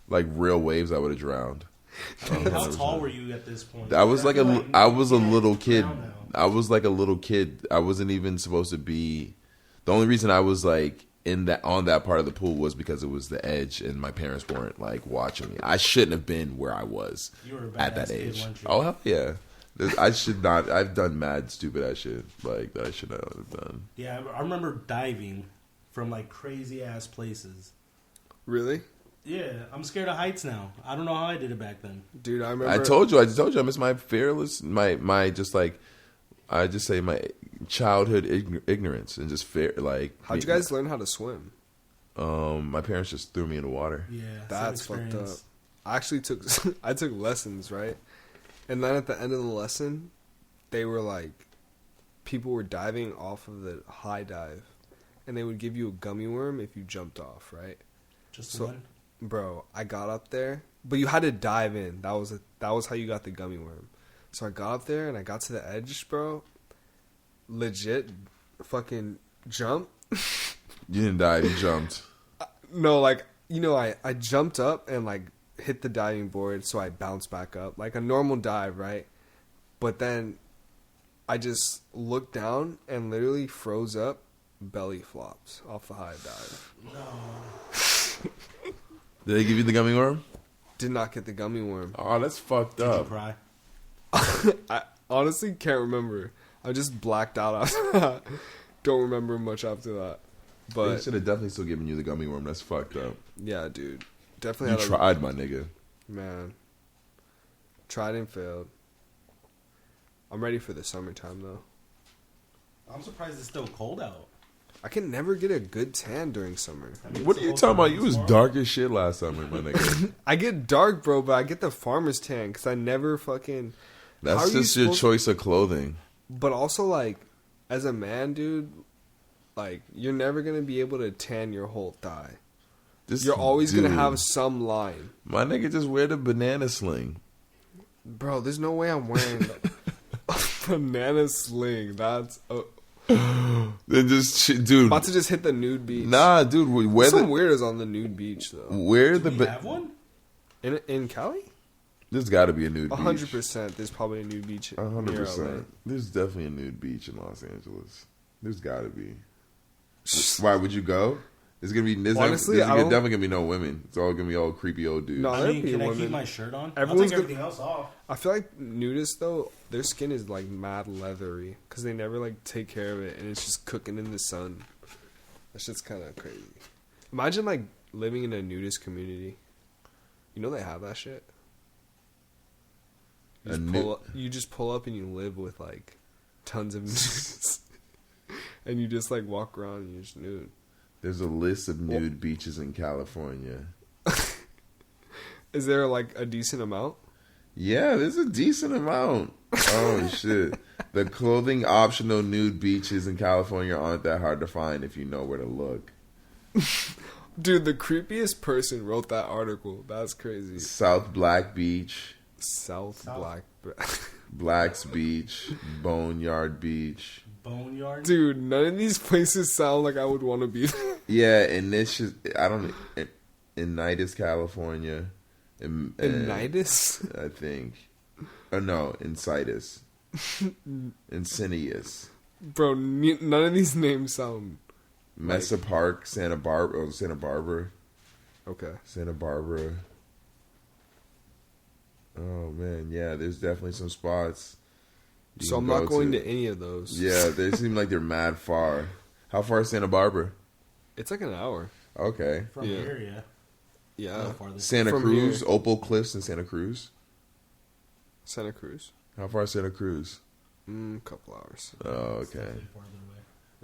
waves, I would have drowned. How tall were you at this point? I was I was a little kid. I was like a little kid. I wasn't even supposed to be. The only reason I was like on that part of the pool was because it was the edge, and my parents weren't like watching me. I shouldn't have been where I was at that age. Kid, oh hell yeah! I should not. I've done mad stupid ass shit like that I should not have done. Yeah, I remember diving from like crazy ass places. Really? Yeah, I'm scared of heights now. I don't know how I did it back then. Dude, I remember. I told you. I miss my fearless, my just like, I just say my childhood ignorance and just fear. Like, how'd you guys learn how to swim? My parents just threw me in the water. Yeah, that's fucked up. I actually took lessons, right? And then at the end of the lesson, they were like, people were diving off of the high dive, and they would give you a gummy worm if you jumped off, right? Just one. Bro, I got up there, but you had to dive in. That was how you got the gummy worm. So I got up there and I got to the edge, bro. Legit, fucking jump. You didn't dive, you jumped. No, like, you know, I jumped up and like hit the diving board, so I bounced back up like a normal dive, right? But then I just looked down and literally froze up, belly flops off the high dive. No. Did they give you the gummy worm? Did not get the gummy worm. Oh, that's fucked up. Did you cry? I honestly can't remember. I just blacked out after that. Don't remember much after that. They But should have definitely still given you the gummy worm. That's fucked up. yeah, dude, definitely You tried, my nigga. man. Tried and failed. I'm ready for the summertime though. I'm surprised it's still cold out. I can never get a good tan during summer. I mean, What it's are you supposed talking to about? rain You was tomorrow. dark as shit last summer, my nigga. I get dark, bro, but I get the farmer's tan because I never fucking. How That's are you just your supposed- choice of clothing. But also, like, as a man, dude, like, you're never gonna be able to tan your whole thigh. This You're always gonna dude, have some line, My nigga, just wear the banana sling. bro. There's no way I'm wearing a banana sling. That's Then just, dude. about to just hit the nude beach. Nah, dude. Wear Some the weirdos on the nude beach though. wear Do the. we have one? In Cali, There's got to be a nude beach. 100%. There's probably a nude beach. 100%. There's definitely a nude beach in Los Angeles. There's got to be. Why would you go? There's gonna be. Honestly, there's I don't- definitely gonna be no women. It's all gonna be all creepy old dudes. No. I there'd mean, be can I women. keep my shirt on? Everyone's I'll take gonna- everything else off. I feel like nudists though, their skin is like mad leathery because they never like take care of it, and it's just cooking in the sun. That shit's kind of crazy. Imagine like living in a nudist community. You know they have that shit. You A just, nu- you just pull up and you live with like tons of nudes, and you just like walk around and you're just nude. There's a list of nude beaches in California. Is there like a decent amount? Yeah, there's a decent amount. Oh shit. The clothing optional nude beaches in California aren't that hard to find if you know where to look. Dude, the creepiest person wrote that article. That's crazy. South Black Beach, South. Black. Black's Beach, Boneyard Beach. Boneyard. Dude, none of these places sound like I would want to be there. Yeah, and this is in Nidus, California. In Nidus? I think. Oh no, Incitus. Insidious. Bro, none of these names sound... Mesa Park, Santa Barbara. Okay. Santa Barbara. Oh man, yeah, there's definitely some spots. you So can I'm not go going to any of those. Yeah, they seem like they're mad far. How far is Santa Barbara? It's like an hour. Okay. From Yeah. here, yeah. Yeah. No farther. Santa From Cruz, here. Opal Cliffs in Santa Cruz. Santa Cruz. How far is Santa Cruz? Couple hours. Oh, It's okay. definitely farther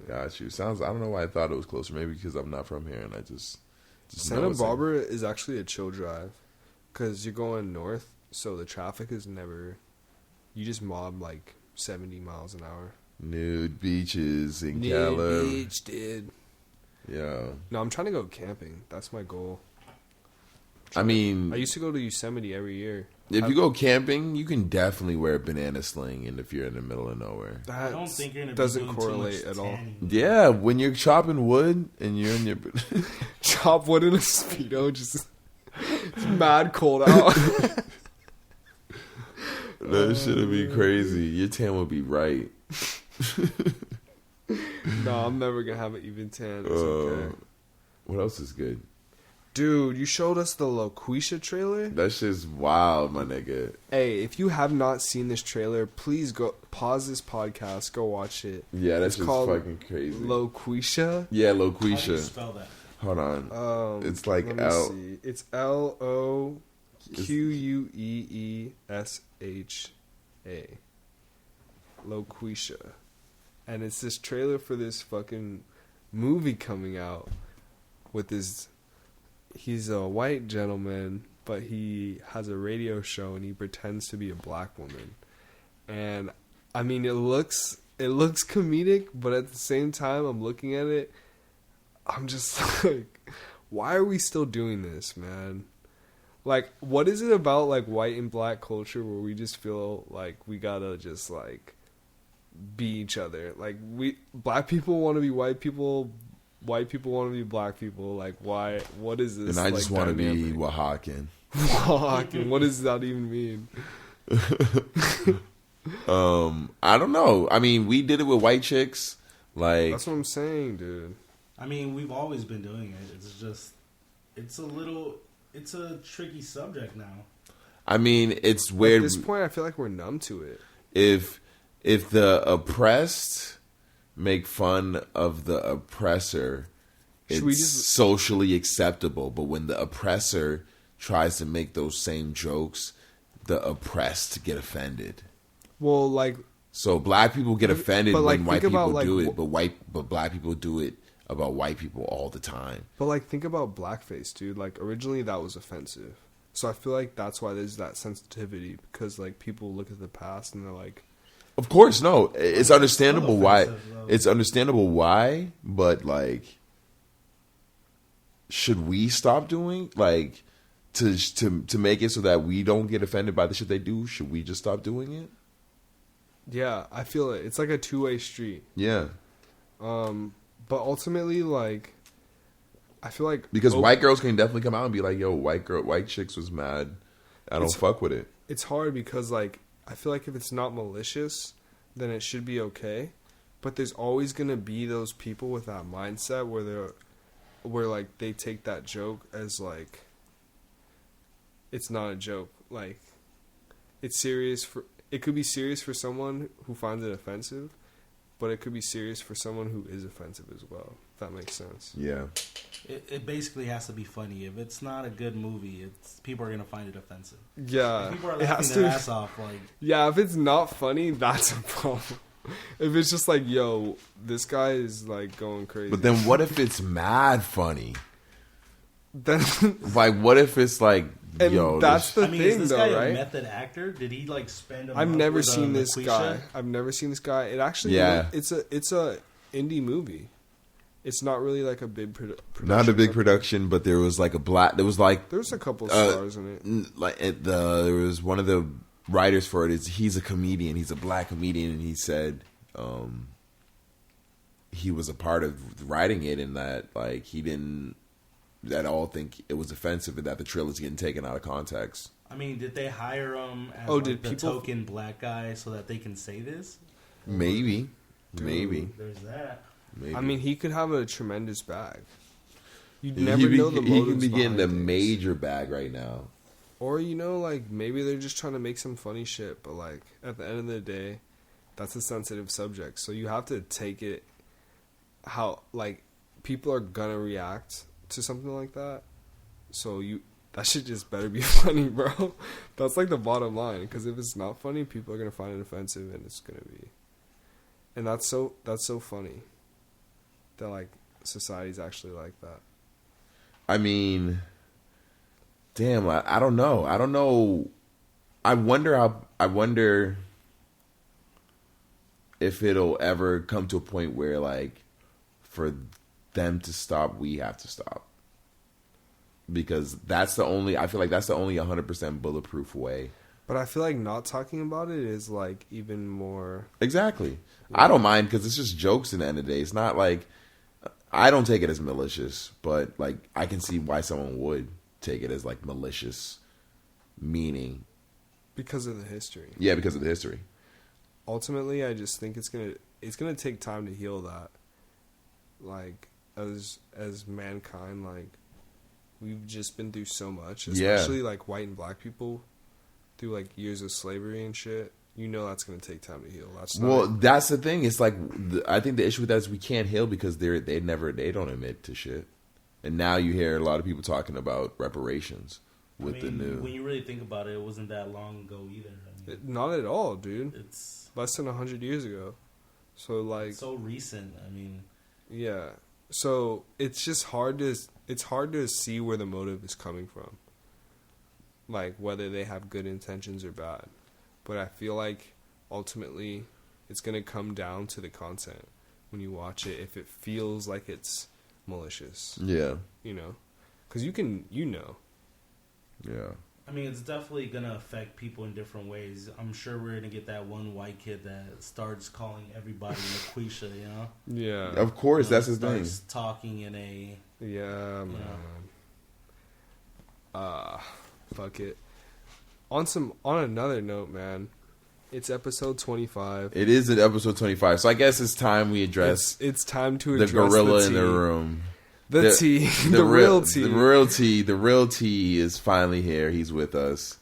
away. Got you. Sounds. I don't know why I thought it was closer. Maybe because I'm not from here and I just know Santa it's Barbara is actually a chill drive. Because you're going north, so the traffic is never... You just mob like 70 miles an hour. nude beaches in Nude Cali. beach, dude. Yeah. No, I'm trying to go camping. That's my goal. I mean, I used to go to Yosemite every year. if you go camping, you can definitely wear a banana sling, and if you're in the middle of nowhere. I That don't think you're gonna doesn't be doing correlate too much at all. tanning. Yeah, when you're chopping wood and you're in your Chop wood in a Speedo, just it's mad cold out. that shit'd be crazy. Your tan would be right. No, I'm never gonna have an even tan. It's okay. What else is good? Dude, you showed us the Loquisha trailer. That shit's wild, my nigga. Hey, if you have not seen this trailer, please go pause this podcast, go watch it. Yeah, that's It's just called fucking crazy. Loquisha. Yeah, How do you Loquisha. spell that? Hold on. It's like let me L- see. It's Loqueesha. Loquisha. And it's this trailer for this fucking movie coming out with this. He's a white gentleman, but he has a radio show and he pretends to be a black woman. And I mean, it looks comedic, but at the same time, I'm looking at it, I'm just like, why are we still doing this, man? Like, what is it about like white and black culture where we just feel like we gotta just like be each other? Like, black people want to be white people want to be black people. Like, why? What is this? And I just like, want to be dynamic? Oaxacan. Oaxacan. What does that even mean? I don't know. I mean, we did it with white chicks. Like, That's what I'm saying, dude. I mean, we've always been doing it. It's just, it's a tricky subject now. I mean, it's At weird. this point, I feel like we're numb to it. If the oppressed make fun of the oppressor, it's socially acceptable. But when the oppressor tries to make those same jokes, the oppressed get offended. Well, like, so black people get offended like, when white people like, do it, but black people do it about white people all the time. But like, think about blackface, dude. Like, originally that was offensive, so I feel like that's why there's that sensitivity, because like people look at the past and they're like, of course, no, it's understandable why. It's understandable why, but like, should we stop doing like to make it so that we don't get offended by the shit they do? Should we just stop doing it? Yeah, I feel it. It's like a two-way street. Yeah. But ultimately, like, I feel like because white girls can definitely come out and be like, "Yo, white chicks was mad. I don't fuck with it." It's hard because like I feel like if it's not malicious, then it should be okay. But there's always gonna be those people with that mindset where like they take that joke as like it's not a joke. Like, it's serious it could be serious for someone who finds it offensive, but it could be serious for someone who is offensive as well. If that makes sense. Yeah. It basically has to be funny. If it's not a good movie, people are gonna find it offensive. Yeah. If people are laughing their ass off. Like, yeah, if it's not funny, that's a problem. If it's just like, yo, this guy is like going crazy. But then what if it's mad funny? Then like, what if it's like, and yo, that's the is thing, this though, guy right? a method actor? Did he like spend? I've never seen this guy. I've never seen this guy. It actually, it's a indie movie. It's not really like a big production. Not a big production, but there was like there was a couple stars in it. There was one of the writers for it. He's a comedian. He's a black comedian, and he said he was a part of writing it, and that like he didn't at all think it was offensive, and that the trailer's getting taken out of context. I mean, did they hire him as the token black guy so that they can say this? Maybe. Dude, maybe. There's that. Maybe. I mean, he could have a tremendous bag. You'd never know the motives. He could be getting the major bag right now. Or, like, maybe they're just trying to make some funny shit, but, like, at the end of the day, that's a sensitive subject. So you have to take it how, like, people are gonna react to something like that. So that shit just better be funny, bro. That's, like, the bottom line. Because if it's not funny, people are gonna find it offensive, and it's gonna be... And that's so funny. That, like, society's actually like that. I mean, damn, I don't know. I wonder if it'll ever come to a point where, like, for them to stop, we have to stop. Because I feel like that's the only 100% bulletproof way. But I feel like not talking about it is, like, even more... Exactly. Yeah. I don't mind because it's just jokes in the end of the day. It's not like... I don't take it as malicious, but, like, I can see why someone would take it as, like, malicious meaning. Because of the history. Yeah, because of the history. Ultimately, I just think it's gonna take time to heal that. Like, as mankind, like, we've just been through so much. Especially, like, white and black people through, like, years of slavery and shit. You know that's going to take time to heal. That's the thing. It's like, I think the issue with that is we can't heal because they don't admit to shit. And now you hear a lot of people talking about reparations with the new. When you really think about it, it wasn't that long ago either. I mean, not at all, dude. It's less than 100 years ago. So, like, it's so recent. I mean, yeah. So it's just hard to see where the motive is coming from. Like, whether they have good intentions or bad. But I feel like ultimately it's going to come down to the content when you watch it. If it feels like it's malicious. Yeah. You know? Because Yeah. I mean, it's definitely going to affect people in different ways. I'm sure we're going to get that one white kid that starts calling everybody LaQuisha, you know? Yeah. Of course, that's his thing. Talking in a... Yeah, man. Fuck it. On another note, man, it's episode 25. It is an episode 25, so I guess it's time we address. It's time to address the gorilla in the room. The real T. The real T is finally here. He's with us.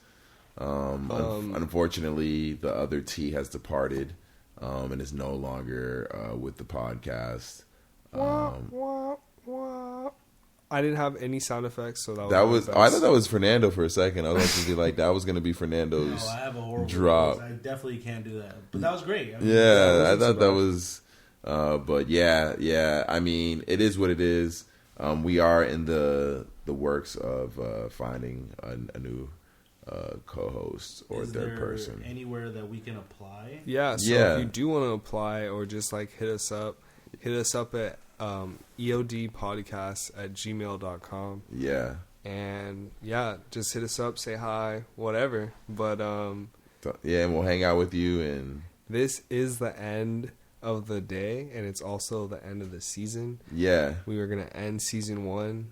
Unfortunately, the other T has departed and is no longer with the podcast. Wow. I didn't have any sound effects, so that was. I thought that was Fernando for a second. I was going to be like, that was going to be Fernando's I have a horrible drop. voice. I definitely can't do that. But that was great. I mean, I thought that was. But yeah. I mean, it is what it is. We are in the works of finding a new co-host or third person. Anywhere that we can apply? Yeah. So if you do want to apply or just like hit us up at EOD Podcast at gmail.com. Yeah. And just hit us up, say hi, whatever. But and we'll hang out with you. And this is the end of the day, and it's also the end of the season. Yeah. We were gonna end season 1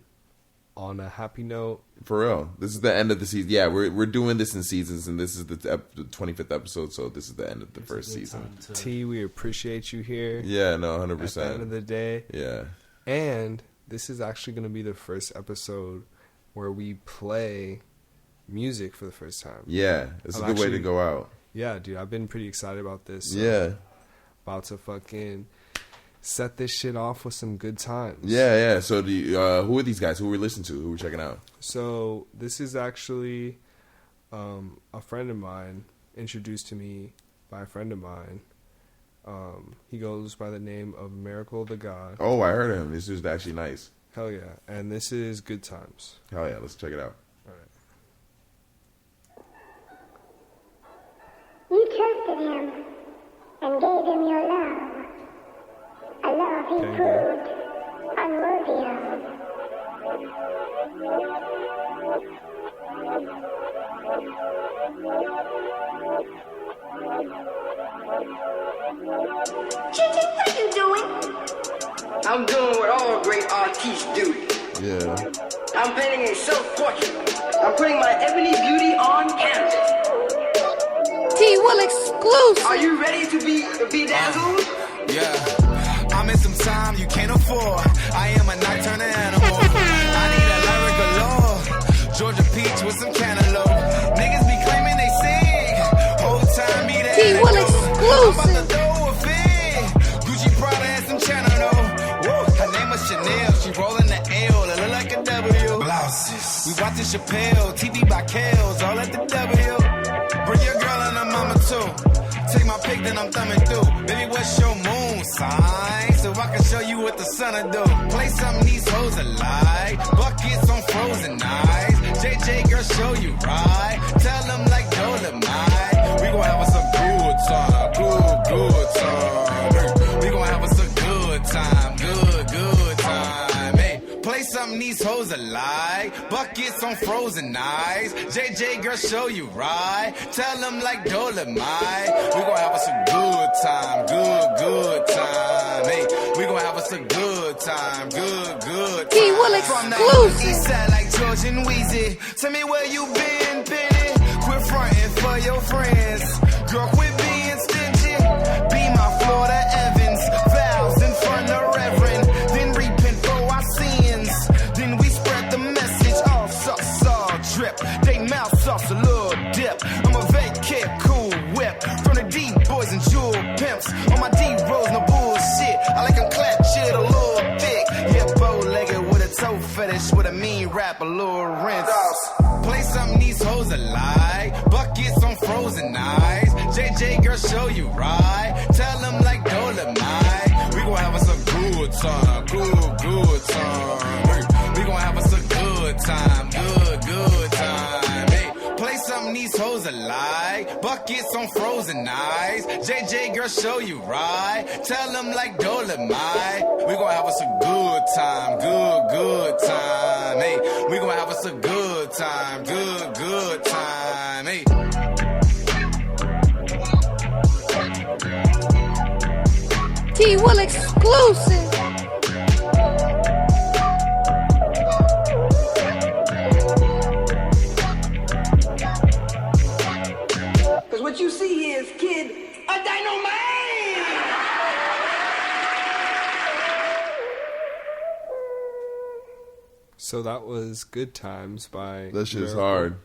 on a happy note. For real. This is the end of the season. Yeah, we're doing this in seasons, and this is the 25th episode, so this is the end of the first season. T, we appreciate you here. Yeah, no, 100%. At the end of the day. Yeah. And this is actually going to be the first episode where we play music for the first time. Yeah, it's a good way to go out. Yeah, dude, I've been pretty excited about this. So yeah. About to fucking set this shit off with some good times. Yeah. So who are these guys? Who we're listening to? Who we're checking out? So this is actually a friend of mine, introduced to me by a friend of mine. He goes by the name of Miracle the God. Oh, I heard of him. This is actually nice. Hell yeah. And this is Good Times. Hell yeah. Let's check it out. All right. You trusted him and gave him your love. A love he proved unworthy of. Chicken, what are you doing? I'm doing what all great artists do. Yeah. I'm painting a self-portrait. I'm putting my ebony beauty on canvas. T-Will exclusive. Are you ready to be dazzled? Yeah. I'm in some time you can't afford. I am a nocturnal animal. I need a lyric galore. Georgia peach with some cantaloupe. Niggas be claiming they sing. Whole time me the T-Will I'm about to exclusive. throw a fit. Gucci Prada and some Chanel though. Woo. Her name is Chanel. She rolling the L. It look like a W. Blouses. We watching Chappelle. TV by Kales. All at the W. Bring your girl and her mama too. Take my pic, then I'm thumbing through. Baby, what's your moon sign? So I can show you what the sun will do. Play something these hoes alike. Buckets on frozen eyes. JJ, girl, show you right. Tell them like Dolomite. We gon' have us a good time. Good time. We gon' have us a good time. Good time. Hey, play something these hoes alike. Buckets on frozen eyes. JJ, girl, show you right. Tell them like Dolomite. We gon' have us a good time. Good time. Hey, we gon' have us a good time. Good time. T-Will From the exclusive. east side like George and Wheezy. Tell me where you been, Penny. Quit frontin' for your friends. Girl, quit being stingy. Be my Florida Evans. Vows in front of Reverend. Then repent for our sins. Then we spread the message. All sauce, all drip. They mouth sauce, a little dip. I'm a vacate, cool whip. From the deep boys and jewel pimps. On my deep rose, no bullshit. I like 'em clap shit a little thick. Yeah, bow-legged with a toe fetish. With a mean rap, a little rinse. Play something these hoes alike. Buckets on frozen eyes. JJ, girl, show you right. Tell them like Dolomite. We gon' have us a good time. Good time. We gon' have us a good time. Good time. Hey, play something these hoes alike. Buckets on frozen eyes. JJ, girl, show you right. Tell them like Dolomite. We gon' have us a good time. Good time. Hey, we gon' have us a good time. Good time. Hey. T-Will exclusive. Cause what you see here is Kid, a dynamite! So that was Good Times by That shit's Miracle. hard.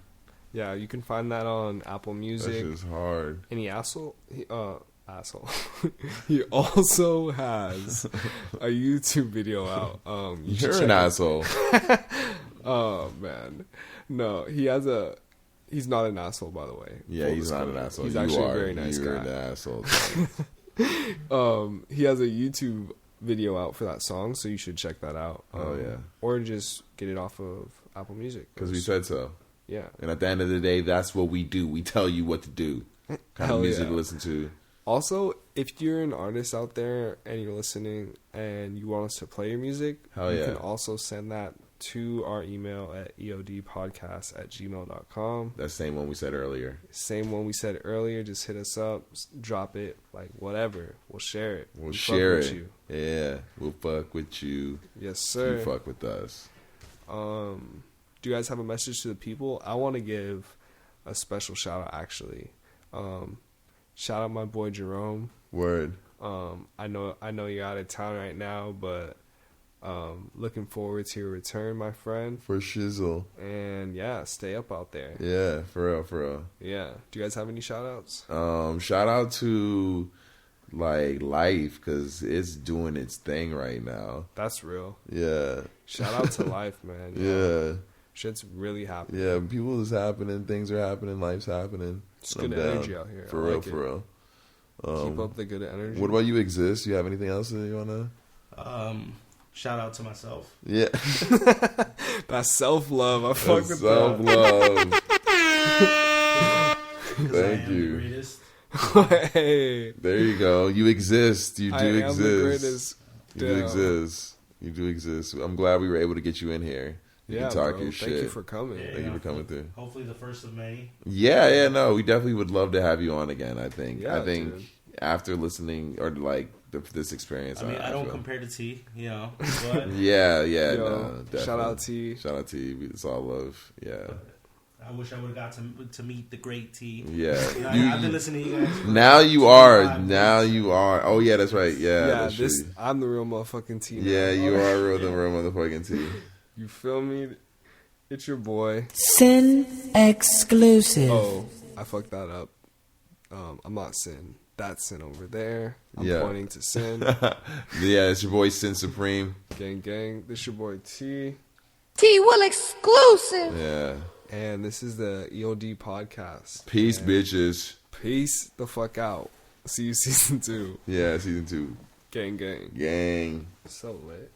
Yeah, you can find that on Apple That Music. shit's hard. Any asshole. He also has a YouTube video out. You should You're check an it. asshole. Oh man, no, he's not an asshole, by the way. Yeah, Full he's not an disclosure. asshole. He's You actually are. a very nice You're guy. an asshole. He has a YouTube video out for that song, so you should check that out. Oh, yeah. Or just get it off of Apple Music. Because we said so. Yeah. And at the end of the day, that's what we do. We tell you what to do. Kind Hell of music yeah. to listen to. Also, if you're an artist out there and you're listening and you want us to play your music, Hell you yeah. can also send that to our email at eodpodcast@gmail.com. That same one we said earlier. Same one we said earlier. Just hit us up, drop it, like whatever. We'll share it. We'll We fuck share with it. you. Yeah, we'll fuck with you. Yes, You sir. fuck with us. Do you guys have a message to the people? I want to give a special shout out, actually. Shout out my boy Jerome. Word. I know you're out of town right now, but looking forward to your return, my friend. For shizzle. And yeah, stay up out there. Yeah, for real, for real. Yeah. Do you guys have any shout outs? Shout out to like life because it's doing its thing right now. That's real. Yeah. Shout out to life, man. Yeah. Shit's really happening. Yeah. People is happening. Things are happening. Life's happening. It's I'm good down. energy out here. For I real, like it. for real. Keep up the good energy. What about you, Exist? You have anything else that you wanna? Shout out to myself. Yeah. That's self love. I fuck with Self that. love. 'Cause I Thank am you. the greatest. Hey, There you go. You exist. You do I am exist. the greatest. You do Damn. exist. You do exist. I'm glad we were able to get you in here. You Yeah, can talk bro. your Thank shit. you for coming. Yeah, Thank you for coming through. Hopefully the 1st of May. Yeah, no, we definitely would love to have you on again. I think. Yeah, I think dude. after listening or like this experience, I mean, I don't feel- compare to T, you know, but Yeah, Yo, no, definitely. shout out T. Shout out T. It's all love. Yeah, I wish I would have got to meet the great T. yeah. You know, You- I've been listening to you guys. for now you are. 25 Now minutes. you are. Oh yeah, that's right. Yeah, Yeah, that's this true. I'm the real motherfucking T. now. Yeah, you are real the real motherfucking T. You feel me? It's your boy. Sin exclusive. Oh, I fucked that up. I'm not Sin. That's Sin over there. I'm Yeah. pointing to Sin. Yeah, it's your boy Sin Supreme. Gang, gang. This your boy T. T Will exclusive. Yeah. And this is the EOD Podcast. Peace, And bitches. Peace the fuck out. See you season 2. Yeah, season 2. Gang, gang. Gang. So lit.